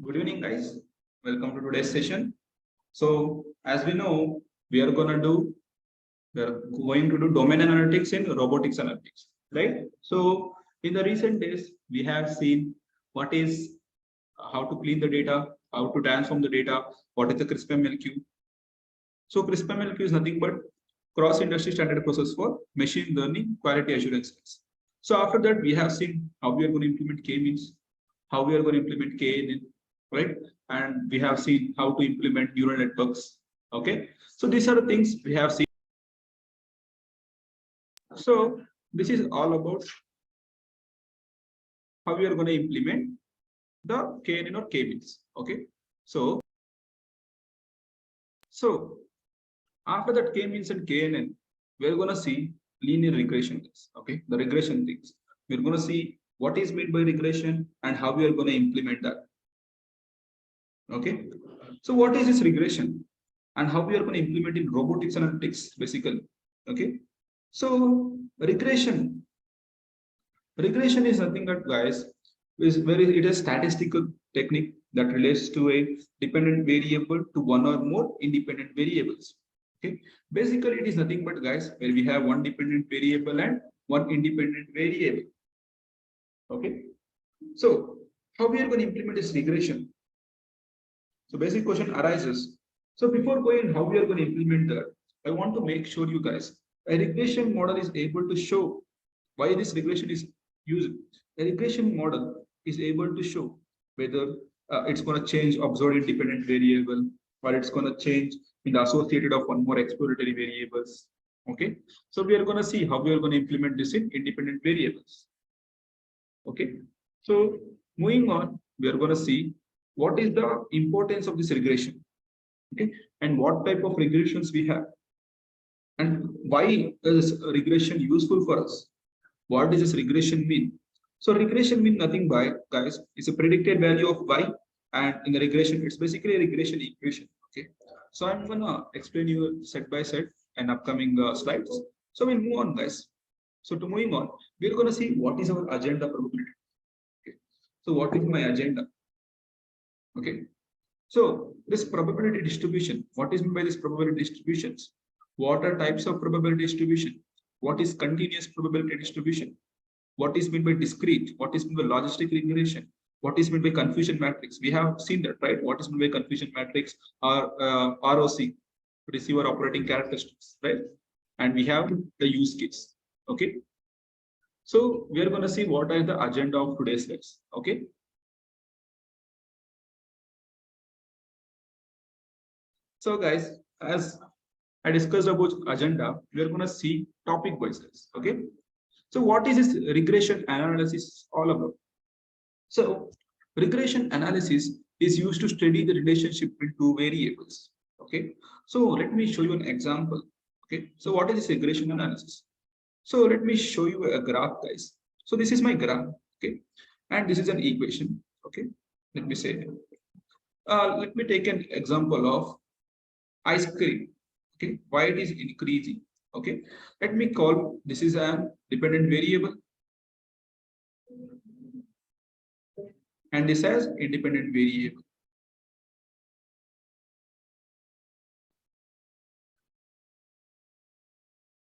Good evening, guys. Welcome to today's session. So, as we know, we are going to do domain analytics in robotics analytics, right? So, in the recent days, we have seen what is how to clean the data, how to transform the data, what is the CRISP-MLQ. So, CRISP-MLQ is nothing but cross-industry standard process for machine learning quality assurance. So, after that, we have seen how we are going to implement K-means, how we are going to implement KNN, right? And we have seen how to implement neural networks. Okay, so these are the things we have seen. So this is all about how we are going to implement the KNN or K-means. Okay, so after that K-means and KNN, we're going to see linear regression. Okay, the regression things. We're going to see what is meant by regression and how we are going to implement that. Okay, so what is this regression and how we are going to implement in robotics analytics basically. Okay, so regression is nothing but, guys, is it is statistical technique that relates to a dependent variable to one or more independent variables. Okay, basically it is nothing but, guys, where we have one dependent variable and one independent variable. Okay, so how we are going to implement this regression? So basic question arises. So before going how we are going to implement that, I want to make sure you guys, a regression model is able to show why this regression is used. A regression model is able to show whether it's going to change observed independent variable or it's going to change in the associated of one more exploratory variables. Okay, so we are going to see how we are going to implement this in independent variables. Okay, so moving on, we are going to see what is the importance of this regression, okay, and what type of regressions we have, and why is regression useful for us. What does this regression mean? So regression means nothing by, guys, it's a predicted value of y, and in the regression it's basically a regression equation. Okay, so I'm gonna explain you set by set and upcoming slides. So we'll move on, guys. So to moving on, we're going to see what is our agenda probability. Okay, so what is my agenda? Okay, so this probability distribution, what is meant by this probability distributions? What are types of probability distribution? What is continuous probability distribution? What is meant by discrete? What is meant by logistic regression? What is meant by confusion matrix? We have seen that, right? What is meant by confusion matrix or ROC, receiver operating characteristics, right? And we have the use case. Okay, so we are going to see what are the agenda of today's lecture. Okay, so guys, as I discussed about agenda, we are going to see topic wise. Okay, so what is this regression analysis all about? So regression analysis is used to study the relationship between two variables. Okay, so let me show you an example. Okay, so what is this regression analysis? So let me show you a graph, guys. So this is my graph. Okay, and this is an equation. Okay, let me say, let me take an example of ice cream. Okay, why it is increasing. Okay, let me call this is an dependent variable and this has independent variable.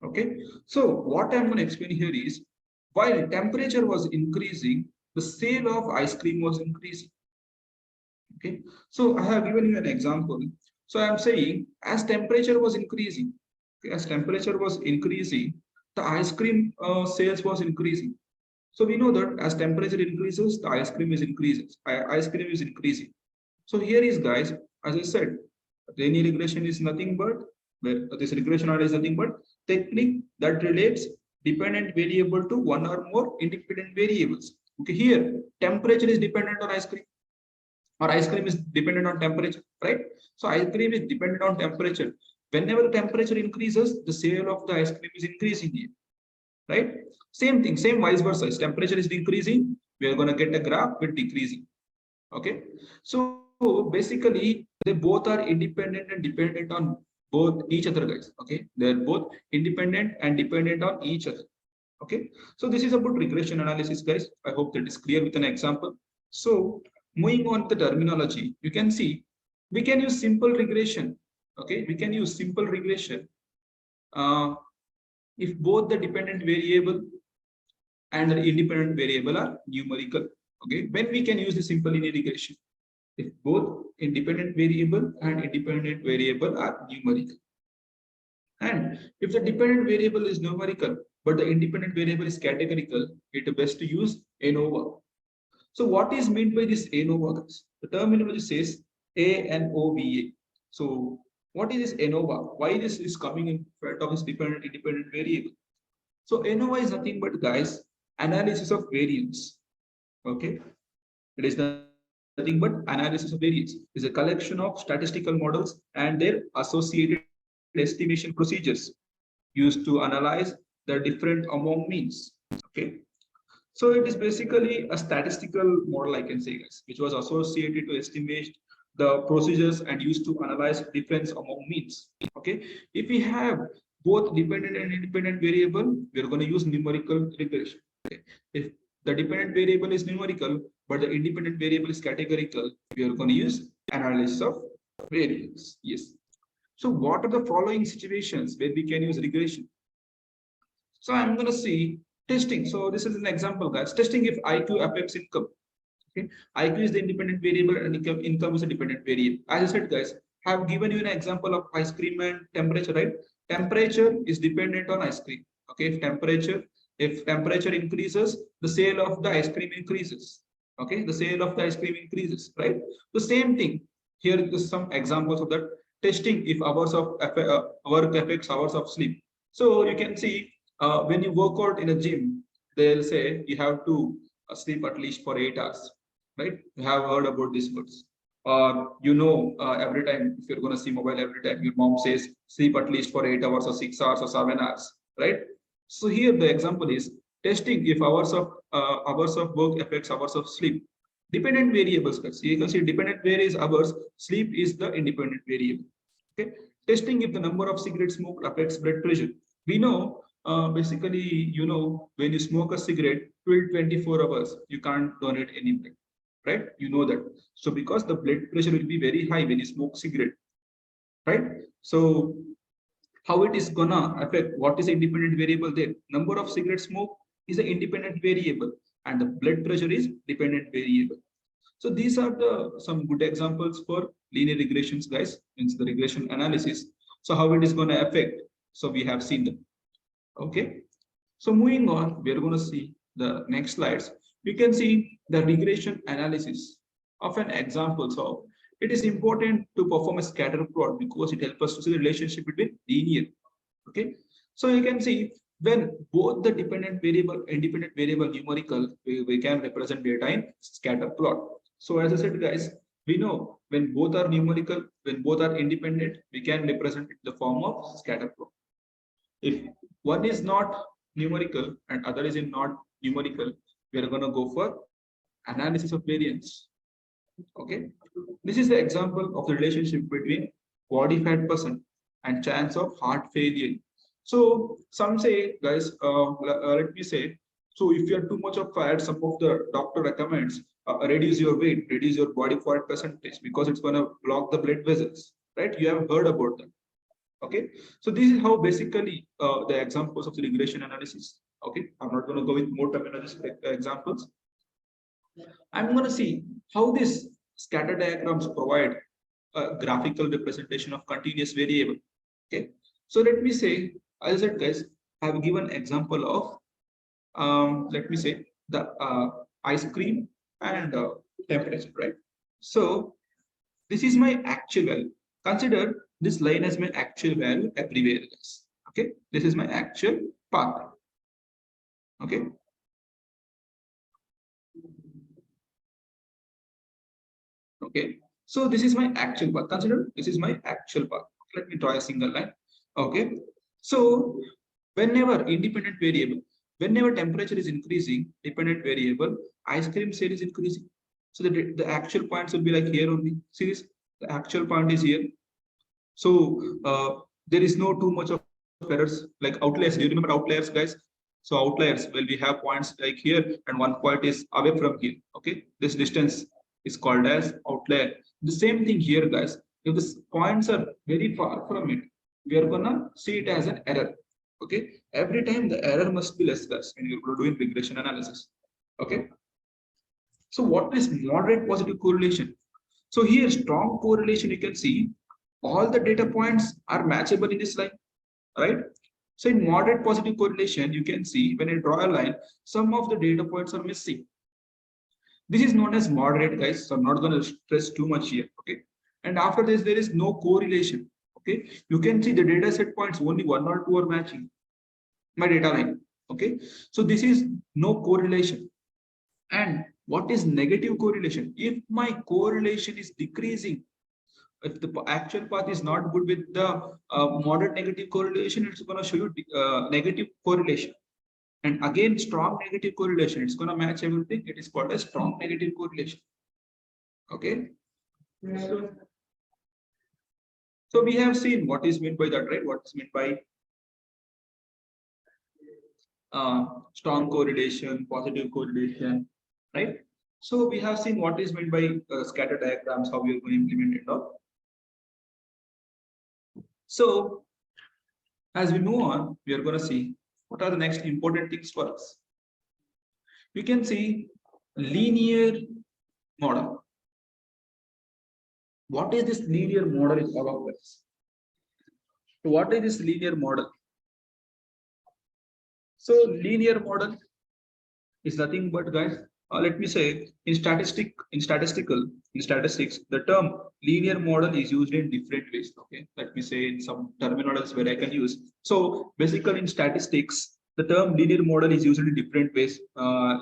Okay, so what I'm going to explain here is, while temperature was increasing, the sale of ice cream was increasing. Okay, so I have given you an example. So I'm saying as temperature was increasing, okay, as temperature was increasing, the ice cream sales was increasing. So we know that as temperature increases, the ice cream is increasing. So here is, guys, as I said, linear regression is nothing but, this regression is nothing but technique that relates dependent variable to one or more independent variables. Okay, here temperature is dependent on ice cream, or ice cream is dependent on temperature, right? So ice cream is dependent on temperature. Whenever the temperature increases, the sale of the ice cream is increasing here, right? Same thing, same vice versa. As temperature is decreasing, we are going to get a graph with decreasing. Okay, so basically they both are independent and dependent on both each other, guys. Okay, they're both independent and dependent on each other. Okay, so this is about regression analysis, guys. I hope that is clear with an example. So moving on to the terminology, you can see we can use simple regression. Okay, we can use simple regression if both the dependent variable and the independent variable are numerical. Okay, when we can use the simple linear regression, if both independent variable and independent variable are numerical. And if the dependent variable is numerical, but the independent variable is categorical, it is best to use ANOVA. So what is meant by this ANOVA? The terminology says ANOVA. So what is this ANOVA? Why this is coming in front of this dependent independent variable? So ANOVA is nothing but, guys, analysis of variance. Okay, it is nothing but analysis of variance. It's a collection of statistical models and their associated estimation procedures used to analyze the different among means. Okay, so it is basically a statistical model, I can say, guys, which was associated to estimate the procedures and used to analyze difference among means. Okay, if we have both dependent and independent variable, we are going to use numerical regression. Okay. If the dependent variable is numerical, but the independent variable is categorical, we are going to use analysis of variance. Yes. So what are the following situations where we can use regression? So I'm going to see testing. So this is an example, guys. Testing if IQ affects income. Okay, IQ is the independent variable and income is a dependent variable. As I said, guys, I have given you an example of ice cream and temperature, right? Temperature is dependent on ice cream. Okay, if temperature increases, the sale of the ice cream increases. Okay, the sale of the ice cream increases, right? The same thing. Here is some examples of that. Testing if hours of work affects hours of sleep. So you can see when you work out in a gym, they'll say you have to sleep at least for 8 hours, right? You have heard about these words. Or every time if you're going to see mobile, every time your mom says sleep at least for 8 hours or 6 hours or 7 hours, right? So here the example is testing if hours of work affects hours of sleep. Dependent variables, guys. You can see dependent varies hours, sleep is the independent variable. Okay, testing if the number of cigarettes smoked affects blood pressure. We know basically, when you smoke a cigarette till 24 hours, you can't donate any blood, right? You know that. So because the blood pressure will be very high when you smoke cigarette, right? So how it is gonna affect, what is independent variable there? Number of cigarettes smoked is an independent variable and the blood pressure is dependent variable. So these are some good examples for linear regressions, guys, means the regression analysis. So how it is going to affect. So we have seen them. Okay. So moving on, we are going to see the next slides. You can see the regression analysis of an example. So it is important to perform a scatter plot because it helps us to see the relationship between linear. Okay. So you can see when both the dependent variable, independent variable numerical, we can represent data in scatter plot. So as I said, guys, we know when both are numerical, when both are independent, we can represent it in the form of scatter plot. If one is not numerical and other is not numerical, we are going to go for analysis of variance. Okay, this is the example of the relationship between body fat percent and chance of heart failure. So some say, guys, let me say, so if you have too much of fat, some of the doctor recommends reduce your weight, reduce your body fat percentage because it's going to block the blood vessels, right? You have heard about that. Okay, so this is how basically the examples of the regression analysis. Okay, I'm not going to go with more terminology examples. I'm going to see how these scatter diagrams provide a graphical representation of continuous variable. Okay, so let me say, as I said, guys, I have given example of let me say the ice cream and temperature, right? So this is my actual value. Consider this line as my actual value everywhere, guys. Okay, this is my actual path. Okay. Okay, so this is my actual path. Consider this is my actual path. Let me draw a single line. Okay, so whenever independent variable, whenever temperature is increasing, dependent variable, ice cream sale is increasing. So the actual points will be like here only. See this, the actual point is here. So there is no too much of errors like outliers. Do you remember outliers, guys? So outliers, well, we have points like here and one point is away from here. Okay, this distance is called as outlier. The same thing here, guys. If the points are very far from it, we are gonna see it as an error. Okay, every time the error must be less, guys, when you're doing regression analysis. Okay, so what is moderate positive correlation? So here, strong correlation, you can see all the data points are matchable in this line, right? So in moderate positive correlation, you can see when I draw a line, some of the data points are missing. This is known as moderate, guys. So I'm not going to stress too much here. Okay. And after this, there is no correlation. Okay. You can see the data set points, only one or two are matching my data line. Okay. So this is no correlation. And what is negative correlation? If my correlation is decreasing, if the actual path is not good with the moderate negative correlation, it's going to show you negative correlation. And again, strong negative correlation, it's going to match everything. It is called a strong negative correlation. Okay. So we have seen what is meant by that, right? What is meant by strong correlation, positive correlation, right? So we have seen what is meant by scatter diagrams, how we are going to implement it all. So as we move on, we are going to see what are the next important things for us. You can see linear model. What is this linear model is all about this? So what is this linear model? So linear model is nothing but, guys, let me say in statistics, the term linear model is used in different ways. Okay, let me say in some terminologies where I can use. So basically in statistics, the term linear model is used in different ways.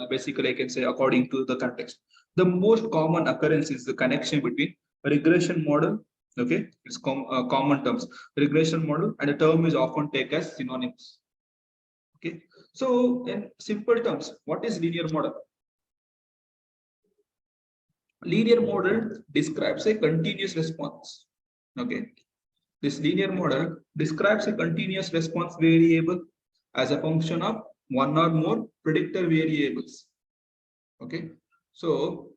Basically, I can say according to the context. The most common occurrence is the connection between a regression model. Okay, it's common terms. Regression model and the term is often taken as synonyms. Okay, so in simple terms, what is linear model? Linear model describes a continuous response. Okay, this linear model describes a continuous response variable as a function of one or more predictor variables. Okay, so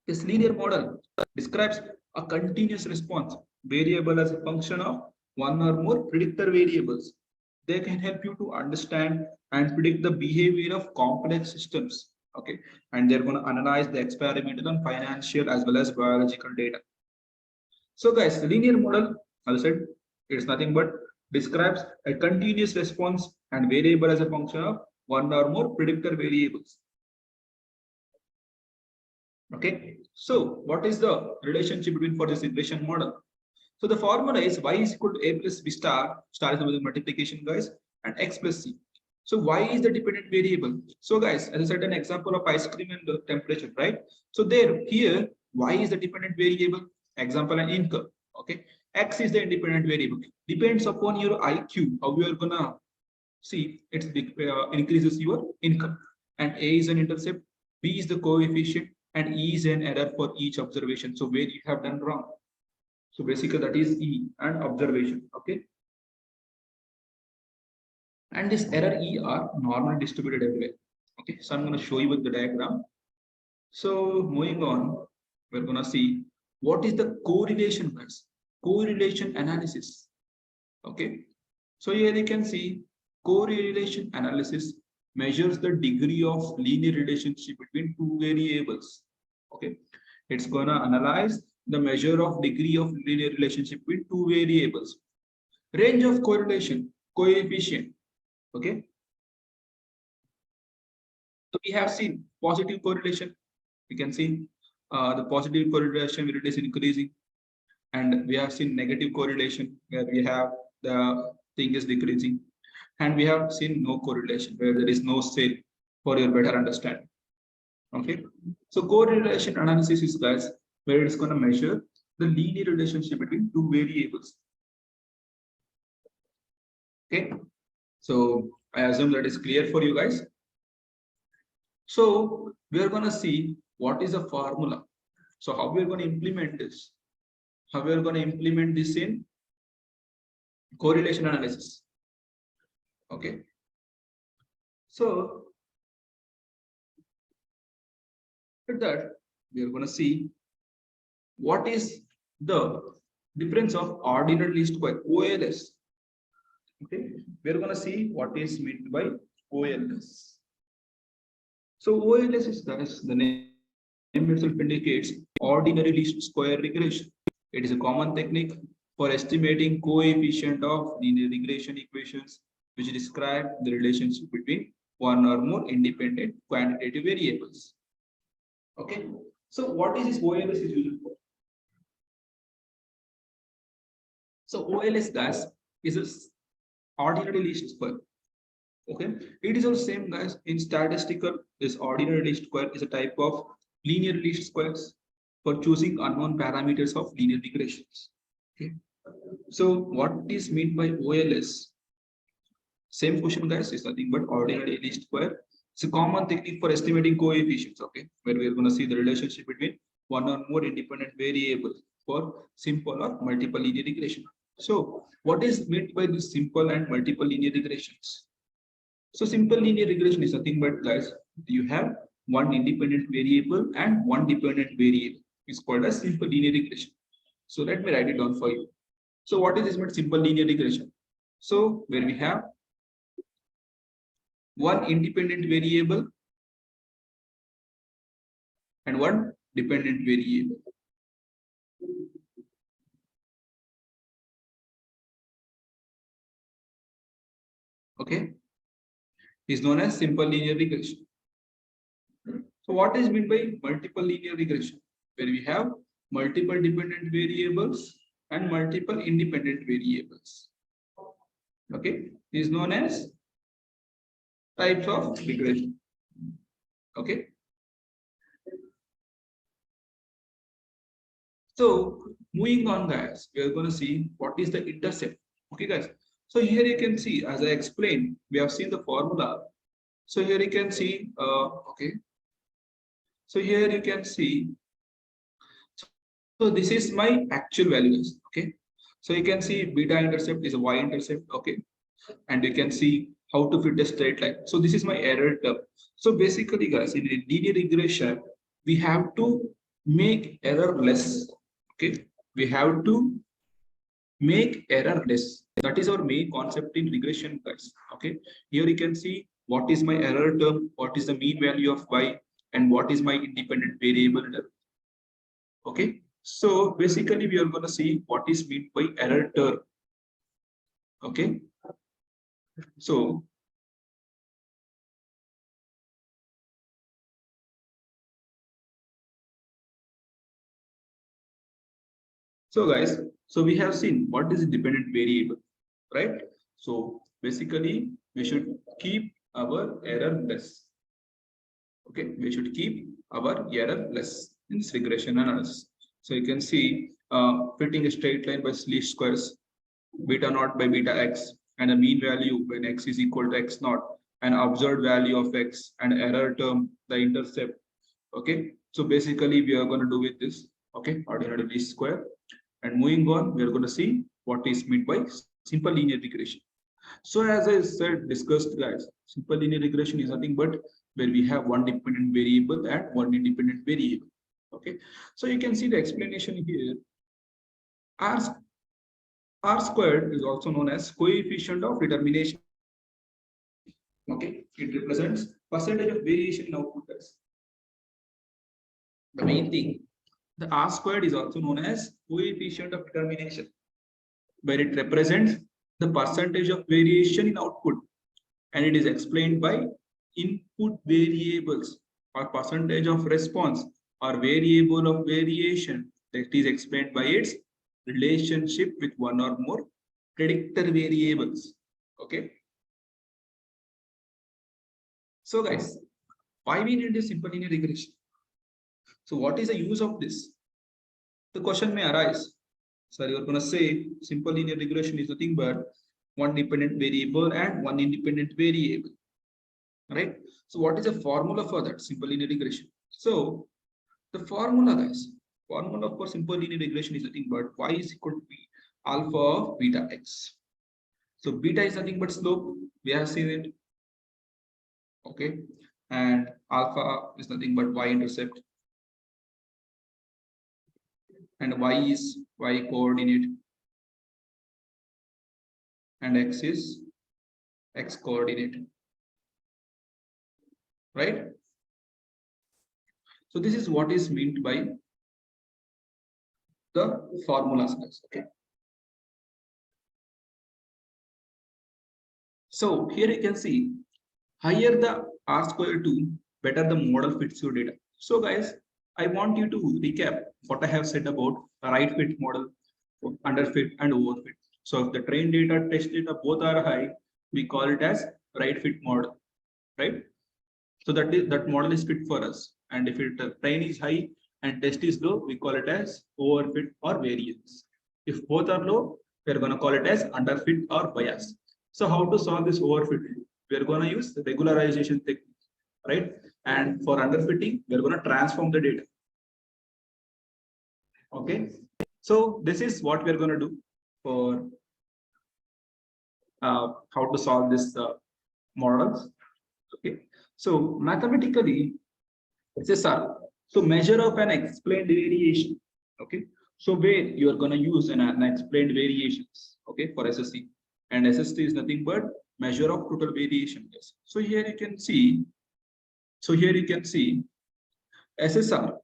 this linear model describes a continuous response variable as a function of one or more predictor variables. They can help you to understand and predict the behavior of complex systems. Okay, and they're going to analyze the experimental and financial as well as biological data. So guys, the linear model, as I said, it's nothing but describes a continuous response and variable as a function of one or more predictor variables. Okay, so what is the relationship between for this regression model? So the formula is y is equal to a plus b star is the multiplication, guys, and x plus c. So y is the dependent variable. So guys, as I said, an example of ice cream and the temperature, right? So there, here, y is the dependent variable. Example, an income. Okay, x is the independent variable. Depends upon your IQ, how you are gonna see it increases your income. And a is an intercept, b is the coefficient, and e is an error for each observation. So where you have done wrong. So basically that is E and observation. Okay. And this error E are normally distributed everywhere. Okay. So I'm going to show you with the diagram. So moving on, we're going to see what is the correlation, guys. Correlation analysis. Okay. So here you can see correlation analysis measures the degree of linear relationship between two variables. Okay. It's going to analyze the measure of degree of linear relationship between two variables. Range of correlation, coefficient. Okay. So we have seen positive correlation. You can see the positive correlation where it is increasing. And we have seen negative correlation where we have the thing is decreasing. And we have seen no correlation where there is no sale for your better understanding. Okay. So correlation analysis is, guys, where it's going to measure the linear relationship between two variables. Okay, so I assume that is clear for you guys. So we are going to see what is a formula. So how we are going to implement this? How we are going to implement this in correlation analysis? Okay, so With that, we are going to see what is the difference of ordinary least square OLS. Okay, we are going to see what is meant by OLS. So OLS is thus the name itself indicates ordinary least square regression. It is a common technique for estimating coefficient of linear regression equations which describe the relationship between one or more independent quantitative variables. Okay, so what is this OLS is used for? So OLS guys is a ordinary least square. Okay, it is also same guys in statistical. This ordinary least square is a type of linear least squares for choosing unknown parameters of linear regressions. Okay, so what is meant by OLS? Same question guys is nothing but ordinary least square. It's a common technique for estimating coefficients. Okay, where we are going to see the relationship between one or more independent variables for simple or multiple linear regression. So what is meant by this simple and multiple linear regressions? So simple linear regression is nothing but guys, you have one independent variable and one dependent variable. It's called as simple linear regression. So let me write it down for you. So what is this meant simple linear regression? So where we have one independent variable and one dependent variable. Okay, is known as simple linear regression. So what is meant by multiple linear regression? Where we have multiple dependent variables and multiple independent variables. Okay, is known as types of regression. Okay. So moving on guys, we are going to see what is the intercept. Okay guys. So here you can see, as I explained, we have seen the formula. So here you can see, okay. So here you can see, so this is my actual values. Okay. So you can see beta intercept is a y-intercept. Okay. And you can see how to fit a straight line. So this is my error term. So basically guys, in a linear regression, we have to make error less. Okay. We have to make error less. That is our main concept in regression guys. Okay. Here you can see what is my error term, what is the mean value of y, and what is my independent variable term. Okay. So basically we are going to see what is meant by error term. Okay. So guys, so we have seen what is a dependent variable, right? So basically we should keep our error less. Okay, we should keep our error less in this regression analysis. So you can see fitting a straight line by least squares, beta naught by beta x, and a mean value when x is equal to x naught, an observed value of x, and error term, the intercept. Okay, so basically we are going to do with this. Okay, ordinary least square. And moving on, we are going to see what is meant by simple linear regression. So as I said, discussed guys, simple linear regression is nothing but where we have one dependent variable and one independent variable. Okay, so you can see the explanation here. R squared is also known as coefficient of determination. Okay, it represents percentage of variation in output. The main thing, the R squared is also known as coefficient of determination, where it represents the percentage of variation in output, and it is explained by input variables or percentage of response or variable of variation that is explained by its relationship with one or more predictor variables. Okay. So guys, why we need this simple linear regression? So what is the use of this? The question may arise. So you're going to say simple linear regression is nothing but one dependent variable and one independent variable, right? So what is the formula for that simple linear regression? So the formula guys, formula for simple linear regression is nothing but y is equal to b alpha of beta x. So beta is nothing but slope, we have seen it. Okay, and alpha is nothing but y-intercept. and y is y coordinate, and x is x coordinate, right? So this is what is meant by the formulas, guys. Okay. So here you can see, higher the R square 2, better the model fits your data. So guys, I want you to recap what I have said about a right fit model, underfit and overfit. So if the train data, test data both are high, we call it as right fit model, right? So that model is fit for us. And if it train is high and test is low, we call it as overfit or variance. If both are low, we're going to call it as underfit or bias. So how to solve this overfit? We're going to use the regularization technique, right? And for underfitting, we're going to transform the data. Okay. So this is what we're going to do for how to solve this models. Okay. So mathematically, SSR. So measure of an explained variation. Okay. So where you are going to use an unexplained variations. Okay, for SSC, and SST is nothing but measure of total variation. Yes. So here you can see. So here you can see SSR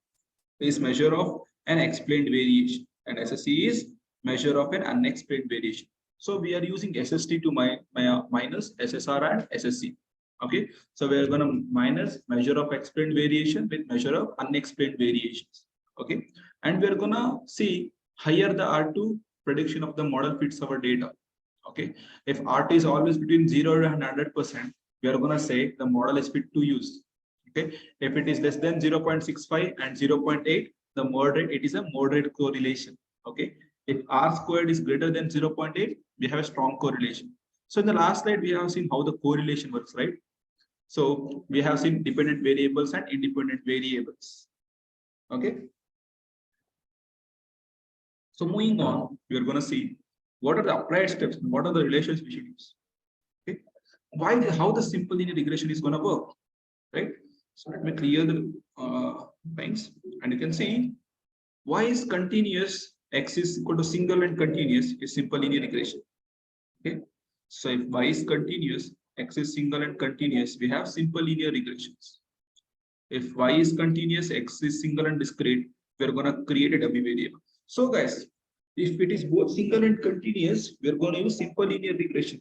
is measure of an explained variation, and SSC is measure of an unexplained variation. So we are using SST to minus SSR and SSC. Okay, so we are going to minus measure of explained variation with measure of unexplained variations. Okay, and we are going to see higher the R2, prediction of the model fits our data. Okay, if R2 is always between 0 and 100%, we are going to say the model is fit to use. Okay, if it is less than 0.65 and 0.8, the moderate, it is a moderate correlation. Okay, if R squared is greater than 0.8, we have a strong correlation. So in the last slide, we have seen how the correlation works, right? So we have seen dependent variables and independent variables. Okay. So moving on, we are going to see what are the applied steps, what are the relations we should use. Okay. How the simple linear regression is going to work, right? So let me clear the things, and you can see y is continuous, x is equal to single and continuous is simple linear regression. Okay. So if y is continuous, x is single and continuous, we have simple linear regressions. If y is continuous, x is single and discrete, we're going to create a dummy variable. So guys, if it is both single and continuous, we're going to use simple linear regression.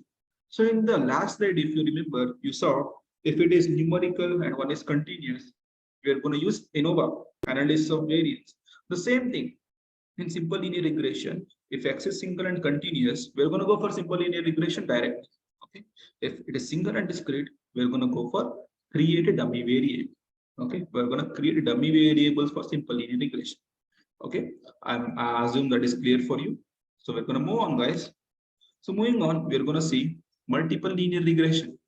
So in the last slide, if you remember, you saw if it is numerical and one is continuous, we're going to use ANOVA, analysis of variance. The same thing in simple linear regression, if x is single and continuous, we're going to go for simple linear regression directly. Okay. If it is single and discrete, we're going to go for create a dummy variable. Okay, we're going to create dummy variables for simple linear regression. Okay, I assume that is clear for you. So we're going to move on, guys. So moving on, we're going to see multiple linear regression.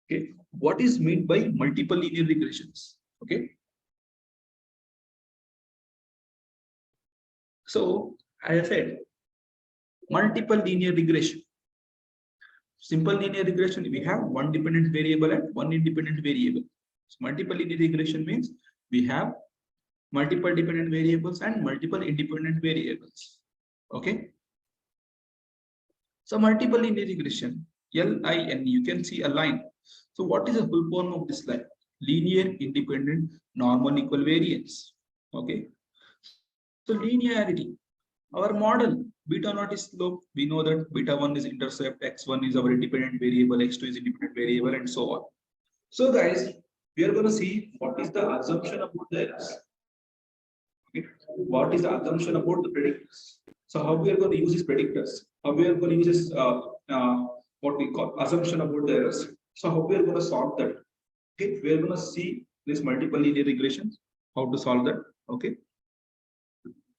Okay, what is meant by multiple linear regressions? Okay, so as I said, multiple linear regression. Simple linear regression, we have one dependent variable and one independent variable. So multiple linear regression means we have multiple dependent variables and multiple independent variables. Okay. So multiple linear regression, LIN, you can see a line. So what is the full form of this line? Linear independent normal equal variance. Okay. So linearity, our model beta naught is slope. We know that beta 1 is intercept, x1 is our independent variable, x2 is independent variable, and so on. So guys, we are going to see what is the assumption about the errors. Okay. What is the assumption about the predictors? So how we are going to use these predictors? How we are going to use this what we call assumption about the errors? So how we are going to solve that? Okay, we are going to see this multiple linear regression. How to solve that? Okay.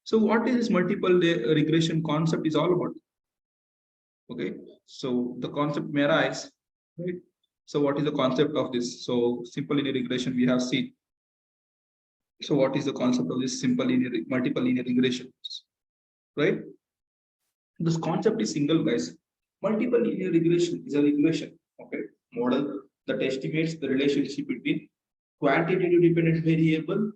So what is this multiple regression concept is all about? Okay. So the concept may arise, right? So what is the concept of this? So simple linear regression we have seen. So what is the concept of this simple linear multiple linear regression? Right? This concept is single, guys. Multiple linear regression is a regression, okay, model that estimates the relationship between quantitative dependent variable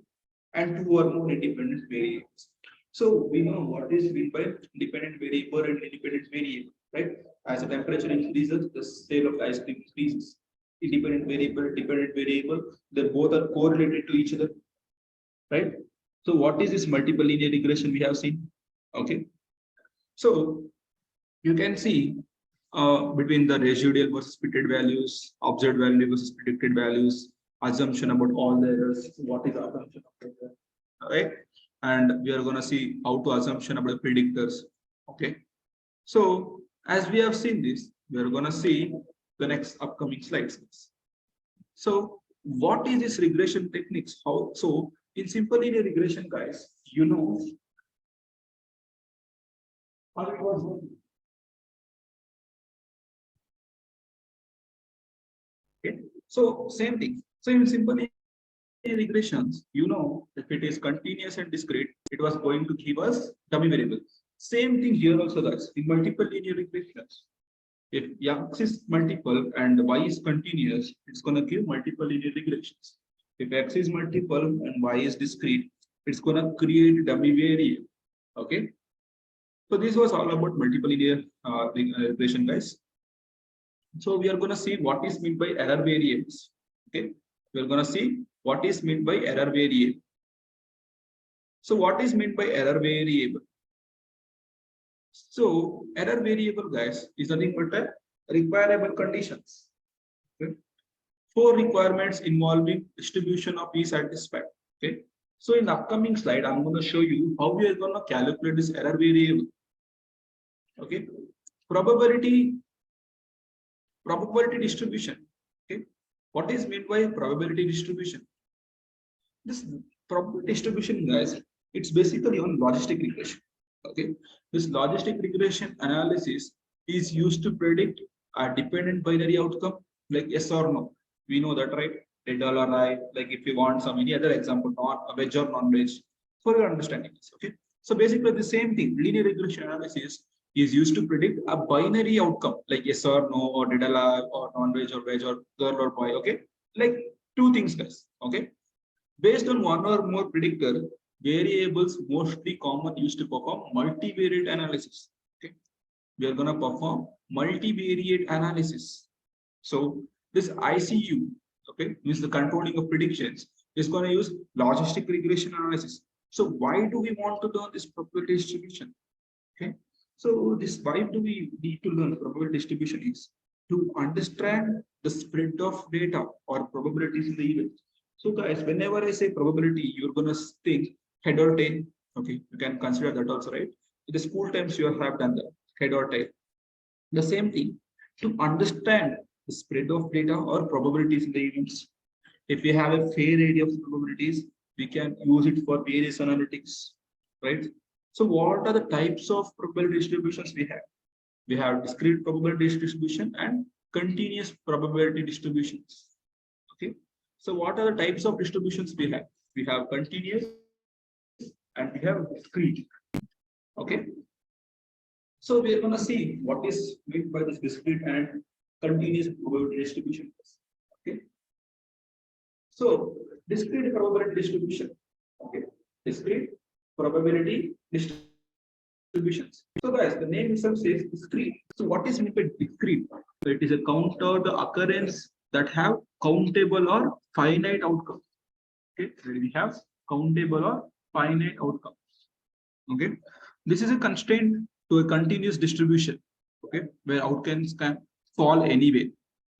and two or more independent variables. So we know what is meant by dependent variable and independent variable, right? As the temperature increases, the sale of ice cream increases. Independent variable, dependent variable, they both are correlated to each other, right? So what is this multiple linear regression we have seen? Okay. So you can see between the residual versus fitted values, observed value versus predicted values, assumption about all the errors, what is the assumption of the error, right? And we are going to see how to assumption about the predictors. Okay. So as we have seen this, we are going to see the next upcoming slides. So what is this regression techniques? How so in simple linear regression, guys, you know how it was working. Okay. So same thing. So in simple regressions, you know, if it is continuous and discrete, it was going to give us dummy variable. Same thing here also, guys. In multiple linear regressions, if x is multiple and y is continuous, it's going to give multiple linear regressions. If x is multiple and y is discrete, it's going to create dummy variable. Okay. So this was all about multiple linear regression, guys. So we are going to see what is meant by error variables. Okay. We are going to see what is meant by error variable. So what is meant by error variable? So error variable, guys, is nothing but a requirable conditions. Okay. 4 requirements involving distribution of E satisfied. Okay. So in the upcoming slide, I'm going to show you how we are going to calculate this error variable. Okay. Probability distribution. Okay. What is meant by probability distribution? This probability distribution, guys, it's basically on logistic regression. Okay. This logistic regression analysis is used to predict a dependent binary outcome like yes or no. We know that, right? A dull or I, like if you want some any other example, not a veg or non-veg, for your understanding. Okay. So basically the same thing, linear regression analysis is used to predict a binary outcome like yes or no or did I or non-veg or veg or girl or boy. Okay. Like 2 things, guys. Okay. Based on 1 or more predictor variables, mostly common used to perform multivariate analysis. Okay. We are going to perform multivariate analysis. So this ICU, okay, means the controlling of predictions, is going to use logistic regression analysis. So why do we want to learn this probability distribution? Okay. So this why do we need to learn probability distribution is to understand the spread of data or probabilities in the event. So guys, whenever I say probability, you're going to think head or tail. Okay, you can consider that also, right? In the school times, you have done that, head or tail. The same thing, to understand the spread of data or probabilities in the events. If we have a fair idea of probabilities, we can use it for various analytics, right? So what are the types of probability distributions we have? We have discrete probability distribution and continuous probability distributions. Okay. So what are the types of distributions we have? We have continuous and we have discrete. Okay. So we are going to see what is meant by this discrete and continuous probability distribution. Okay. So discrete probability distribution. Okay. Discrete probability distributions. So guys, the name itself says discrete. So what is meant by discrete? So it is a counter the occurrence that have countable or finite outcomes. Okay, we have countable or finite outcomes. Okay, this is a constraint to a continuous distribution. Okay, where outcomes can fall anyway.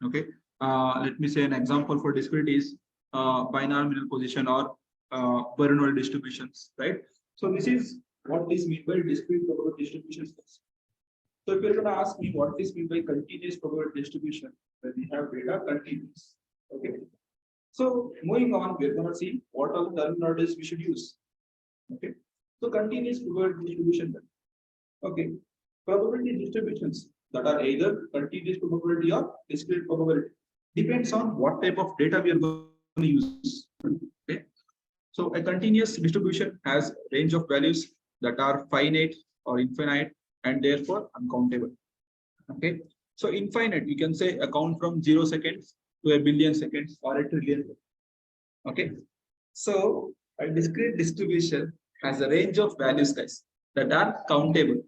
Okay, let me say an example for discrete is binomial position or Bernoulli distributions, right? So this is what is meant by discrete probability distributions. So if you're going to ask me what is meant by continuous probability distribution, when we have data continuous. Okay. So moving on, we're going to see what are the terminologies we should use. Okay. So continuous probability distribution. Okay. Probability distributions that are either continuous probability or discrete probability depends on what type of data we are going to use. Okay. So a continuous distribution has range of values that are finite or infinite and therefore uncountable. Okay. So infinite, you can say a count from 0 seconds to a billion seconds or a trillion. Okay. So a discrete distribution has a range of values, guys, that are countable.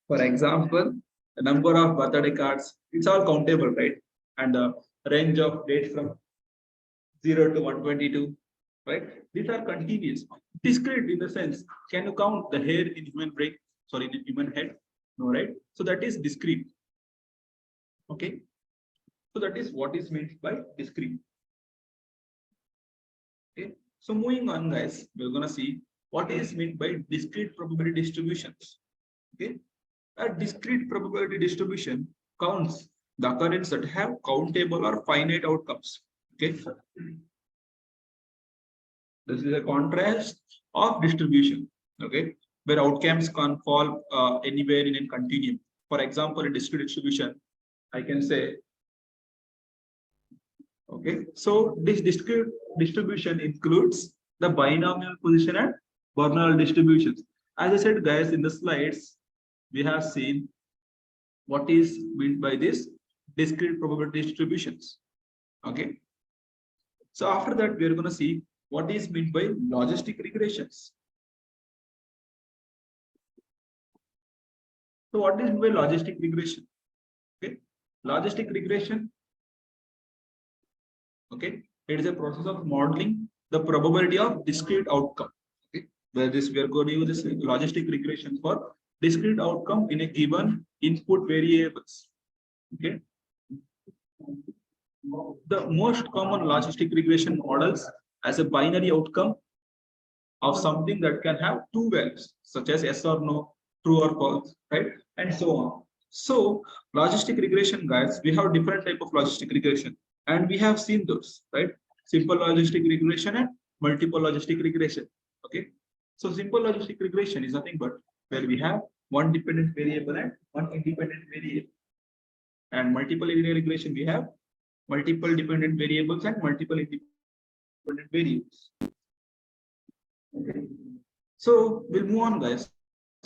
For example, the number of birthday cards, it's all countable, right? And the range of dates from 0 to 122, right? These are continuous. Discrete in the sense, can you count the hair in human brain? Sorry, in human head? No, right? So that is discrete. Okay. So that is what is meant by discrete. Okay. So moving on, guys, we're gonna see what is meant by discrete probability distributions. Okay. A discrete probability distribution counts the occurrence that have countable or finite outcomes. Okay. This is a contrast of distribution. Okay. Where outcomes can fall anywhere in a continuum. For example, in discrete distribution, I can say, okay, so this discrete distribution includes the binomial position and Bernal distributions. As I said, guys, in the slides, we have seen what is meant by this discrete probability distributions. Okay. So after that, we are going to see what is meant by logistic regressions. So what is meant by logistic regression? Okay. Logistic regression, okay, it is a process of modeling the probability of discrete outcome. Okay. Where this we are going to use this logistic regression for discrete outcome in a given input variables. Okay. The most common logistic regression models as a binary outcome of something that can have two values, such as yes or no, true or false, right, and so on. So logistic regression, guys, we have different type of logistic regression, and we have seen those, right? Simple logistic regression and multiple logistic regression. Okay, so simple logistic regression is nothing but where we have one dependent variable and one independent variable, and multiple linear regression we have multiple dependent variables and multiple independent variables. Okay. So we'll move on, guys.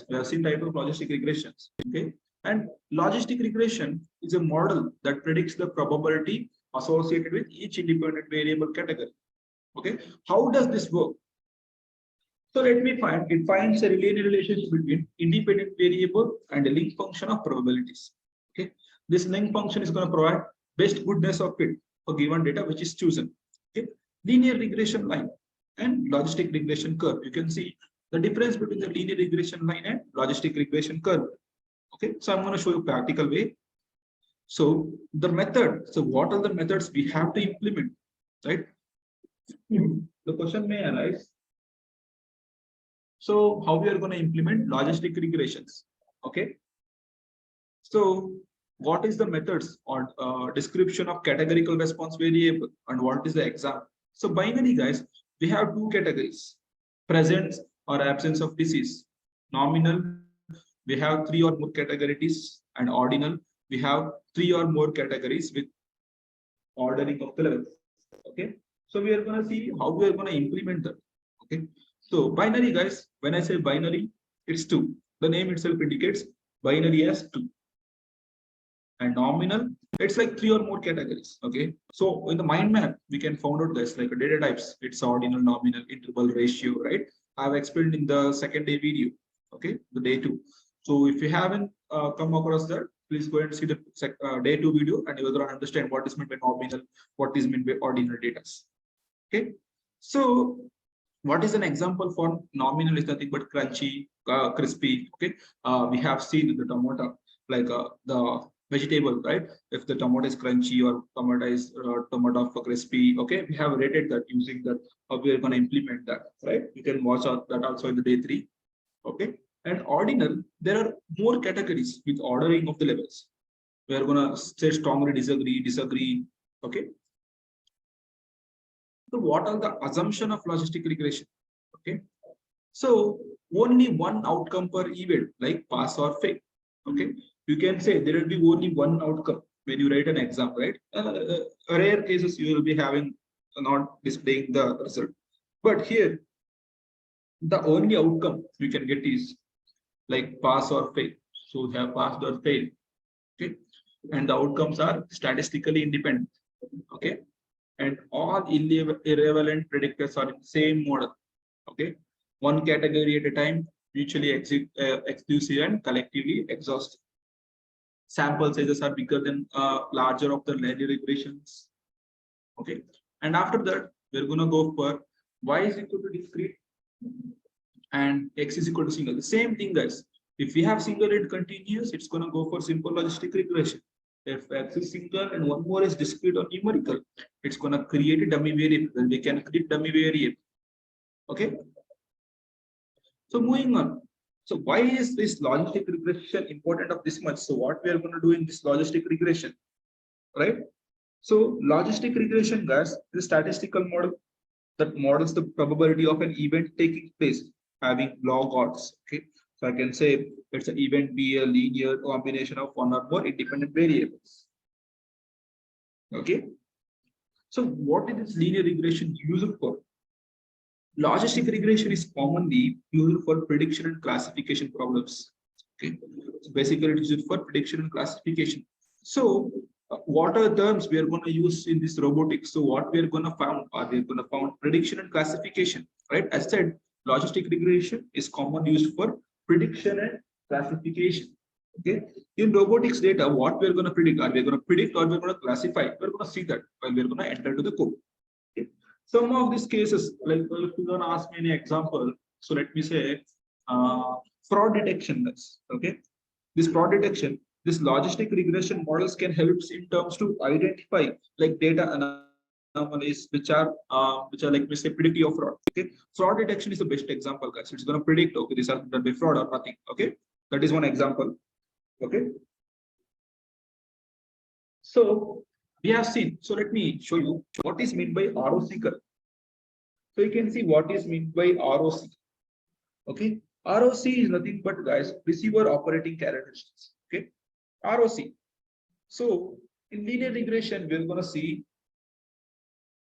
We have seen type of logistic regressions. Okay, and logistic regression is a model that predicts the probability associated with each independent variable category. Okay, how does this work? So let me find it finds a linear relationship between independent variable and a link function of probabilities. Okay, this link function is going to provide best goodness of fit for given data which is chosen. Okay, linear regression line and logistic regression curve. You can see the difference between the linear regression line and logistic regression curve. Okay, so I'm going to show you a practical way. So the method, so what are the methods we have to implement, right? The question may arise. So how we are going to implement logistic regressions? Okay. So what is the methods or description of categorical response variable and what is the example? So binary, guys, we have two categories: presence or absence of disease. Nominal, we have three or more categories, and ordinal, we have three or more categories with ordering of the levels. Okay, so we are going to see how we are going to implement that. Okay, so binary, guys, when I say binary, it's two. The name itself indicates binary as two. And nominal, it's like three or more categories. Okay, so in the mind map, we can find out this like a data types. It's ordinal, nominal, interval, ratio, right? I've explained in the second day video. Okay, the day two. So if you haven't come across that, please go and see the day two video, and you're going to understand what is meant by nominal, what is meant by ordinal data. Okay, so what is an example for nominal is nothing but crunchy, crispy. Okay, we have seen the tomato, like the vegetable, right? If the tomato is crunchy or tomato is tomato for crispy, okay, we have rated that using that. How we are going to implement that, right? You can watch out that also in the day three. Okay, and ordinal, there are more categories with ordering of the levels. We are going to say strongly disagree. Okay. So what are the assumption of logistic regression? Okay, so only one outcome per event, like pass or fail. Okay, you can say there will be only one outcome when you write an exam, right? Rare cases you will be having not displaying the result, but here the only outcome you can get is like pass or fail. So we have passed or failed. Okay, and the outcomes are statistically independent. Okay, and all irrelevant predictors are in the same model. Okay, one category at a time, mutually exclusive and collectively exhaustive. Sample sizes are bigger than larger of the linear regressions. Okay, and after that, we're gonna go for y is equal to discrete and x is equal to single. The same thing, guys. If we have single and continuous, it's gonna go for simple logistic regression. If x is single and one more is discrete or numerical, it's gonna create a dummy variable. Then we can create dummy variable. Okay. So moving on. So why is this logistic regression important of this much? So what we are going to do in this logistic regression, right? So logistic regression, guys, is a statistical model that models the probability of an event taking place having log odds. Okay, so I can say it's an event be a linear combination of one or more independent variables. Okay, so what is this linear regression used for? Logistic regression is commonly used for prediction and classification problems. Okay, so basically it is used for prediction and classification. So what are the terms we are going to use in this robotics? So what we are going to found are we going to found prediction and classification, right? As said, logistic regression is commonly used for prediction and classification. Okay, in robotics data, what we are going to predict? Are we going to predict or we're going to classify? We're going to see that while we're going to enter to the code. Okay. Some of these cases, like if you're going to ask me any example, so let me say fraud detection. Okay, this fraud detection, this logistic regression models can help in terms to identify like data anomalies which are like we say predictive of fraud. Okay, fraud detection is the best example, guys. It's going to predict okay these are done by fraud or nothing. Okay, that is one example. Okay, so we have seen. So let me show you what is meant by ROC curve. So you can see what is meant by ROC. Okay, ROC is nothing but, guys, receiver operating characteristics. Okay, ROC. So in linear regression, we're going to see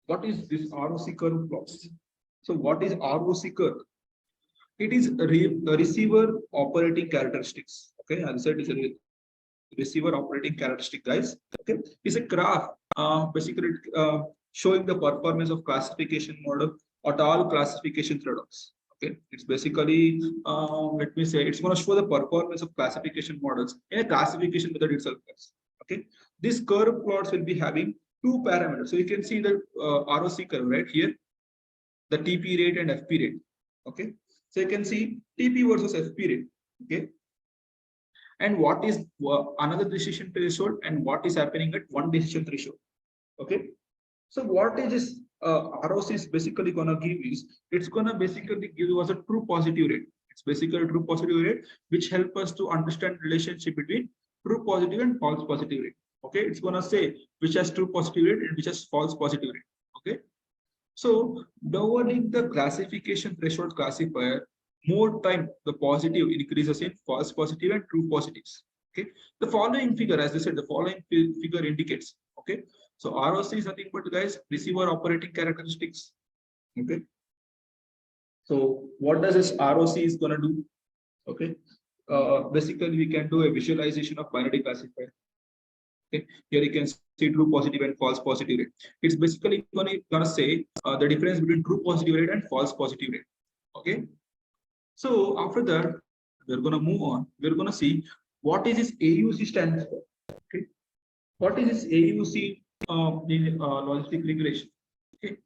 what is this ROC curve plot. So what is ROC curve? It is a receiver operating characteristics. Okay, as I said, it's a receiver operating characteristic, guys. Okay, it's a graph basically showing the performance of classification model at all classification trade-offs. Okay, it's basically let me say it's going to show the performance of classification models in a classification method itself, guys. Okay, this curve plots will be having two parameters. So you can see the ROC curve right here, the TP rate and FP rate. Okay, so you can see TP versus FP rate. Okay, and what is another decision threshold and what is happening at one decision threshold. Okay, so what is this ROC is basically gonna give is it's gonna basically give us a true positive rate. It's basically a true positive rate which help us to understand relationship between true positive and false positive rate. Okay, it's gonna say which has true positive rate and which has false positive rate. Okay, so lowering the classification threshold classifier, more time the positive increases in false positive and true positives. Okay, the following figure, as I said, the following figure indicates. Okay, so ROC is nothing but, guys, receiver operating characteristics. Okay, so what does this ROC is going to do? Okay, basically we can do a visualization of binary classifier. Okay, here you can see true positive and false positive rate. It's basically gonna say the difference between true positive rate and false positive rate. Okay, so after that we're gonna move on. We're gonna see what is this AUC stands for. Okay, what is this AUC in logistic regression? Okay,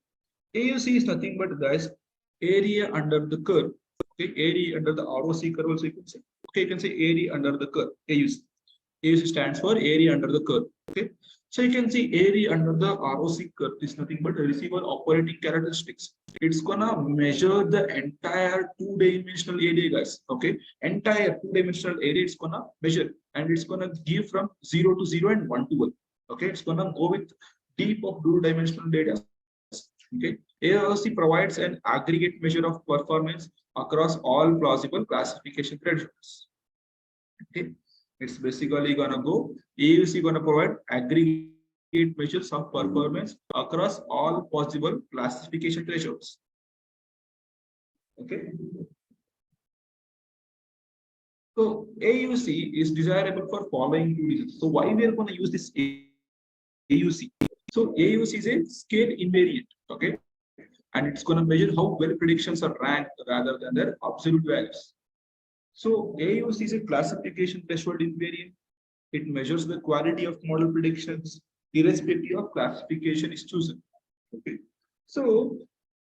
AUC is nothing but, guys, area under the curve. Okay, area under the ROC curve also you can say. Okay, you can say area under the curve. AUC. AUC stands for area under the curve. Okay, so you can see area under the ROC curve is nothing but receiver operating characteristics. It's gonna measure the entire two-dimensional area, guys. Okay, entire two-dimensional area it's gonna measure, and it's gonna give from 0 to 0 and 1 to 1. Okay, it's gonna go with deep of two-dimensional data. Okay, AOC provides an aggregate measure of performance across all plausible classification thresholds. Okay, it's basically gonna go AUC gonna provide aggregate measures of performance across all possible classification thresholds. Okay, so AUC is desirable for following two reasons. So why we are going to use this AUC? So AUC is a scale invariant. Okay, and it's going to measure how well predictions are ranked rather than their absolute values. So AUC is a classification threshold invariant. It measures the quality of model predictions irrespective of classification is chosen. Okay. So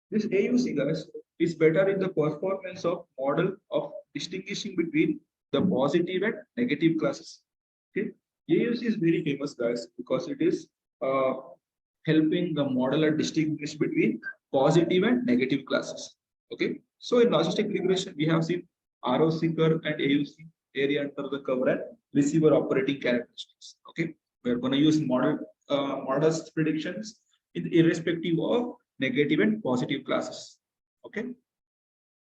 this AUC, guys, is better in the performance of model of distinguishing between the positive and negative classes. Okay. AUC is very famous, guys, because it is helping the modeler distinguish between positive and negative classes. Okay. So in logistic regression, we have seen ROC curve and AUC, area under the cover and receiver operating characteristics. Okay. We're going to use modest predictions irrespective of negative and positive classes. Okay.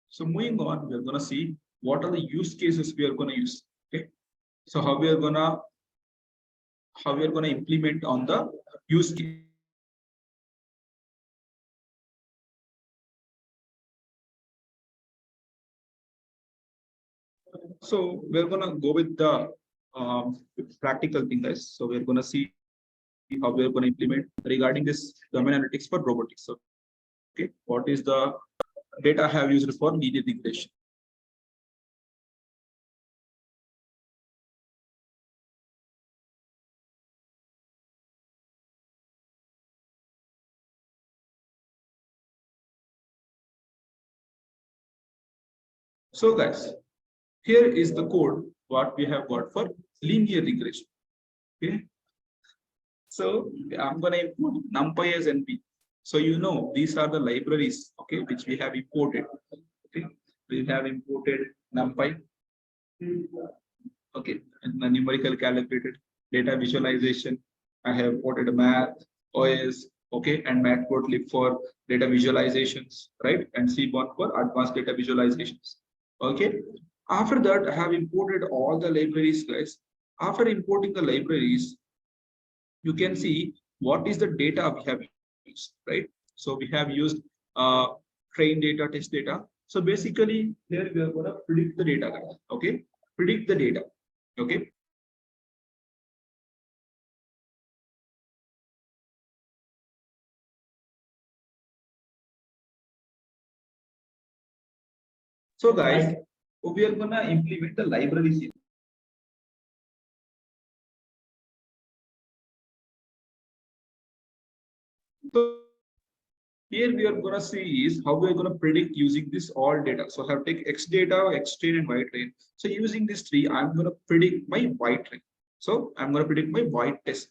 So moving on, we're going to see what are the use cases we are going to use. Okay. So how we are going to implement on the use case. So we're going to go with the practical thing, guys. So we're going to see how we're going to implement regarding this domain analytics for robotics. So, okay, what is the data I have used for linear regression? So guys, here is the code what we have got for linear regression. Okay. So I'm going to import NumPy as NP. So you know these are the libraries, okay, which we have imported. Okay, we have imported NumPy. Okay, and the numerical calculated data visualization. I have imported math, OS, okay, and matplotlib for data visualizations, right? And Seaborn for advanced data visualizations. Okay. After that, I have imported all the libraries, guys. After importing the libraries, you can see what is the data we have used, right? So we have used train data, test data. So basically, here we are going to predict the data, guys. Okay, predict the data. Okay. So guys, we are going to implement the libraries here. So here we are going to see is how we are going to predict using this all data. So I have take X data, X train and Y train. So using this tree, I'm going to predict my Y train. So I'm going to predict my Y test.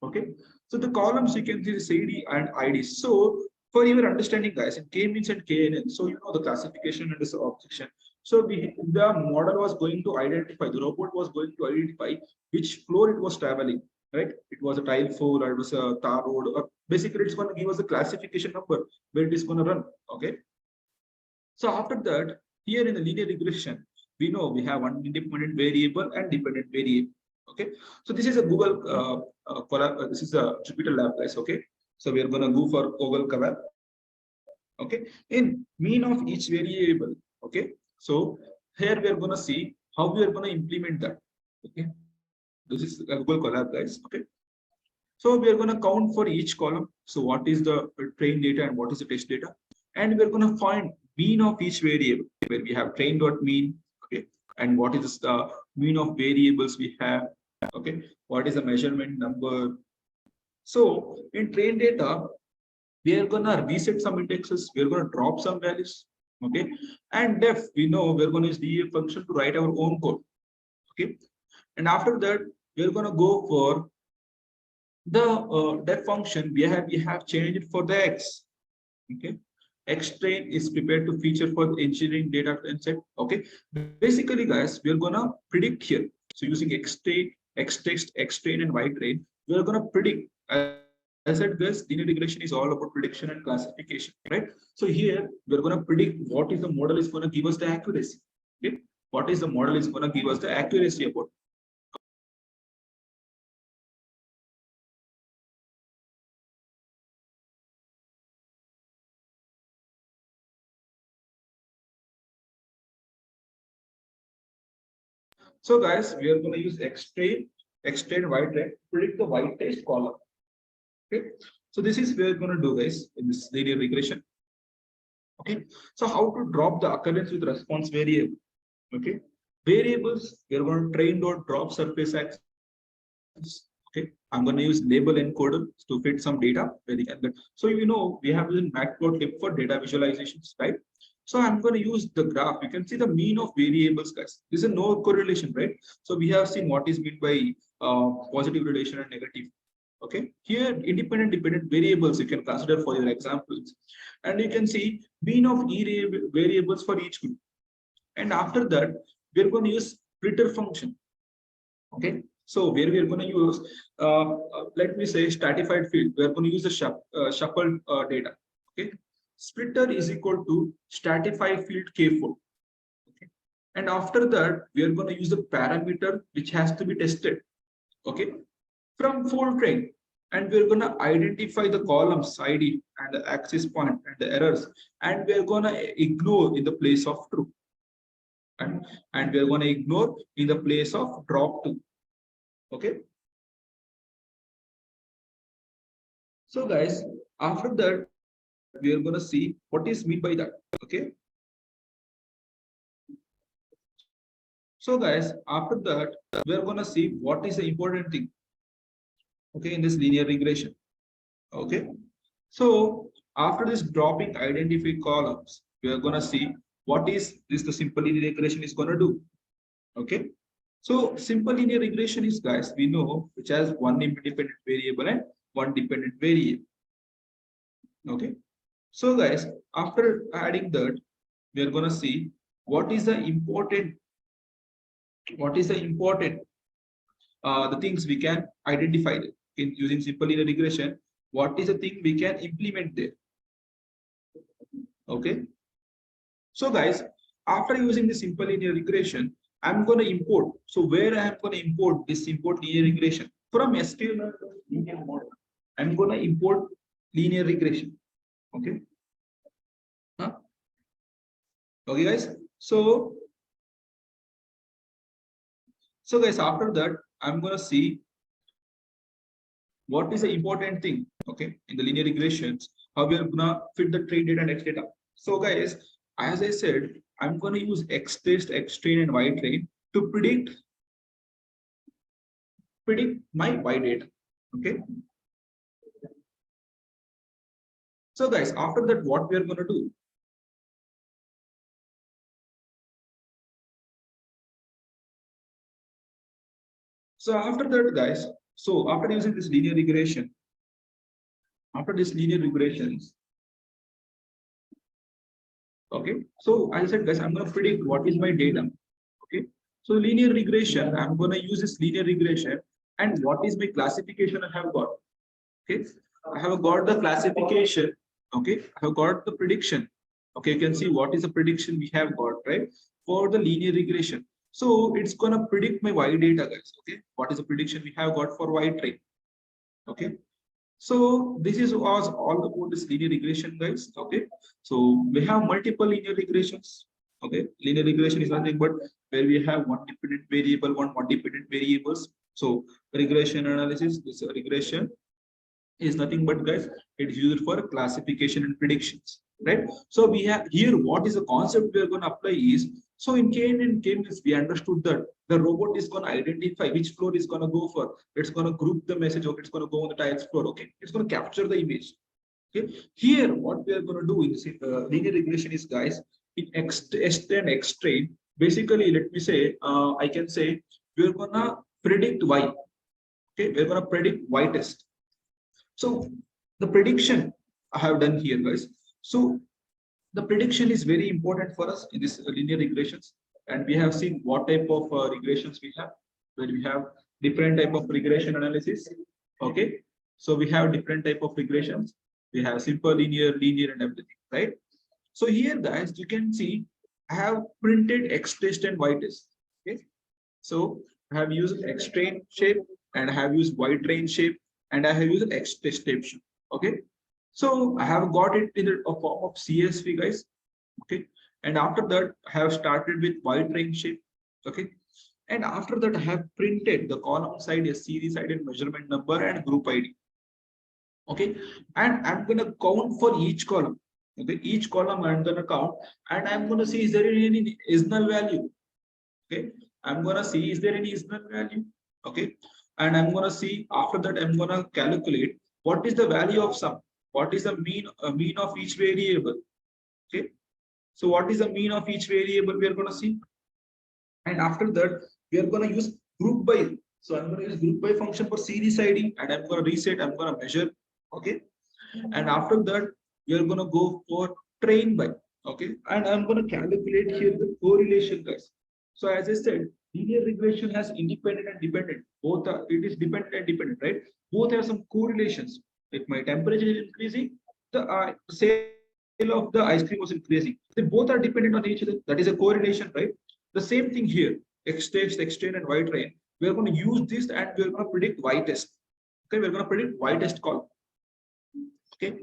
Okay. So the columns you can see is CD and ID. So for your understanding, guys, in K means and KNN, so you know the classification and the objection. So the model was going to identify, the robot was going to identify which floor it was traveling, right? It was a tile floor or it was a tar road, or basically it's going to give us a classification number where it is going to run. Okay. So after that, here in the linear regression, we know we have one independent variable and dependent variable. Okay. So this is a Google this is a Jupyter lab, guys. Okay. So we are going to go for Google Colab. Okay. In mean of each variable. Okay. So here we are going to see how we are going to implement that. Okay. This is Google Colab, guys. Okay. So we are going to count for each column. So what is the train data and what is the test data? And we're going to find mean of each variable where we have train.mean. Okay. And what is the mean of variables we have? Okay. What is the measurement number? So in train data, we are going to reset some indexes. We're going to drop some values. Okay. And def, we know we're going to use def function to write our own code. Okay. And after that, we're going to go for the def function. We have changed it for the x. Okay. X train is prepared to feature for the engineering data set. Okay. Basically, guys, we're going to predict here. So using X train, X text, X train, and Y train, we're going to predict. As I said, guys, linear regression is all about prediction and classification, right? So here we're going to predict what is the model is going to give us the accuracy. Okay. What is the model is going to give us the accuracy about. So guys, we are going to use X train, Y train, predict the Y test column. Okay. So this is we're going to do, guys, in this linear regression. Okay, so how to drop the occurrence with response variable? Okay, variables, we are going to train dot drop surface axis. Okay, I'm going to use label encoder to fit some data where you can get. So we have used matplotlib for data visualizations, right? So I'm going to use the graph. You can see the mean of variables, guys. This is no correlation, right? So we have seen what is meant by positive relation and negative. Okay, here independent dependent variables you can consider for your examples, and you can see mean of variables for each group. And after that, we're going to use splitter function. Okay, so where we are going to use, let me say stratified field, we are going to use the shuffled data. Okay, splitter is equal to stratified field K4. Okay, and after that, we are going to use the parameter which has to be tested. Okay, from full train, and we're going to identify the columns ID and the axis point and the errors, and we're going to ignore in the place of true. And we're going to ignore in the place of drop to. Okay, so guys, after that we are going to see what is meant by that. Okay, so guys, after that we are going to see what is the important thing, okay, in this linear regression. Okay, so after this dropping identify columns, we are going to see what is this the simple linear regression is going to do. Okay, so simple linear regression is, guys, we know, which has one independent variable and one dependent variable. Okay, so guys, after adding that, we are going to see what is the important the things we can identify in using simple linear regression. What is the thing we can implement there? Okay, so guys, after using the simple linear regression, I'm going to import. So where I am going to import this import linear regression from SQL linear model, I'm going to import linear regression. Okay, okay guys, so guys, after that I'm going to see what is the important thing, okay, in the linear regressions, how we are going to fit the train data and X data. So guys, as I said, I'm going to use X test, X train and Y train to predict my Y data. Okay, so guys, after that, what we are going to do? So after that, guys, so after using this linear regression, after this linear regressions, okay, so I said, guys, I'm going to predict what is my data. Okay, so linear regression, I'm going to use this linear regression, and what is my classification I have got? Okay, I have got the classification. Okay, I have got the prediction. Okay, you can see what is the prediction we have got, right, for the linear regression. So it's going to predict my Y data, guys. Okay, what is the prediction we have got for Y train? Okay, so this is was all about this linear regression, guys. Okay, so we have multiple linear regressions. Okay, linear regression is nothing but where we have one dependent variable, one dependent variables. So regression analysis, this regression is nothing but, guys, it's used for classification and predictions, right? So we have here, what is the concept we are going to apply is, so in KNN we understood that the robot is going to identify which floor is going to go for. It's going to group the message, or it's going to go on the tiles floor. Okay, it's going to capture the image. Okay, here what we are going to do in linear regression is, guys, in X and X train, basically, let me say, I can say we're going to predict Y. Okay, we're going to predict Y test. So the prediction I have done here, guys. So the prediction is very important for us in this linear regressions, and we have seen what type of regressions we have, where we have different type of regression analysis. Okay, so we have different type of regressions. We have simple, linear, and everything, right? So here, guys, you can see I have printed X test and Y test. Okay, so I have used X train shape and I have used Y train shape, and I have used X test shape. Okay, so I have got it in a form of CSV, guys. Okay, and after that I have started with Y train shape. Okay, and after that I have printed the column side, a series side, and measurement number and group ID. Okay, and I'm going to count for each column. Okay, each column I'm gonna count, and I'm gonna see is there any isnal value. Okay, I'm gonna see is there any isnal value. Okay, and I'm gonna see after that I'm gonna calculate what is the value of sum, what is the mean of each variable. Okay, so what is the mean of each variable we are gonna see, and after that we are gonna use group by. So I'm gonna use group by function for series ID, and I'm gonna reset. I'm gonna measure. Okay, and after that we are going to go for train by. Okay, and I'm going to calculate here the correlation, guys. So as I said, linear regression has independent and dependent, both are, it is dependent and dependent, right? Both have some correlations. If my temperature is increasing, the sale of the ice cream was increasing. They both are dependent on each other. That is a correlation, right? The same thing here, x test, x train, and y train. We are going to use this and we are going to predict y test. Okay, we're going to predict y test column. Okay,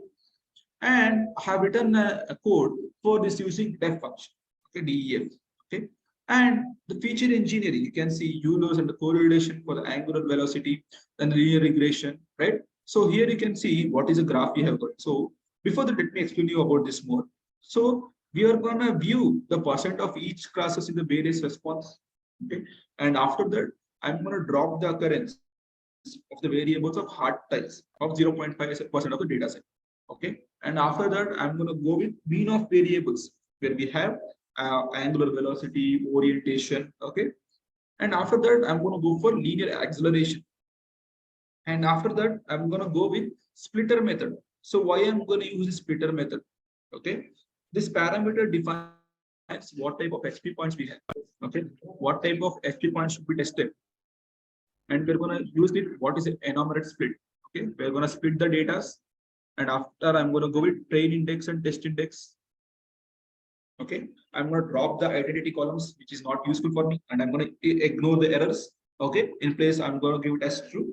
and I have written a code for this using def function. Okay, def. Okay, and the feature engineering, you can see ULOS and the correlation for the angular velocity, then linear regression, right? So here you can see what is a graph we have got. So before that, let me explain you about this more. So we are gonna view the percent of each classes in the various response. Okay, and after that, I'm gonna drop the occurrence of the variables of hard ties of 0.5% of the data set. Okay, and after that I'm going to go with mean of variables where we have angular velocity, orientation. Okay, and after that I'm going to go for linear acceleration, and after that I'm going to go with splitter method. So why I'm going to use the splitter method? Okay, this parameter defines what type of FP points we have. Okay, what type of FP points should be tested, and we're going to use it. What is an enumerate split? Okay, we're going to split the data, and after I'm going to go with train index and test index. Okay, I'm going to drop the identity columns, which is not useful for me, and I'm going to ignore the errors. Okay, in place I'm going to give it as true,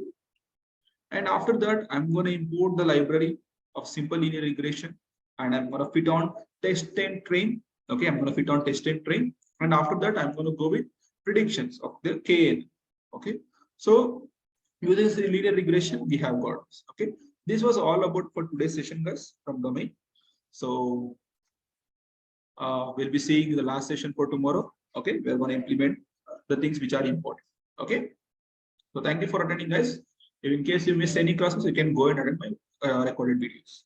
and after that I'm going to import the library of simple linear regression, and I'm going to fit on test and train. Okay, I'm going to fit on test and train, and after that I'm going to go with predictions of the kn. Okay, so using the linear regression we have got this. Okay, this was all about for today's session, guys, from domain. So we'll be seeing the last session for tomorrow. Okay, we're going to implement the things which are important. Okay, so thank you for attending, guys. If in case you miss any classes, you can go and attend my recorded videos.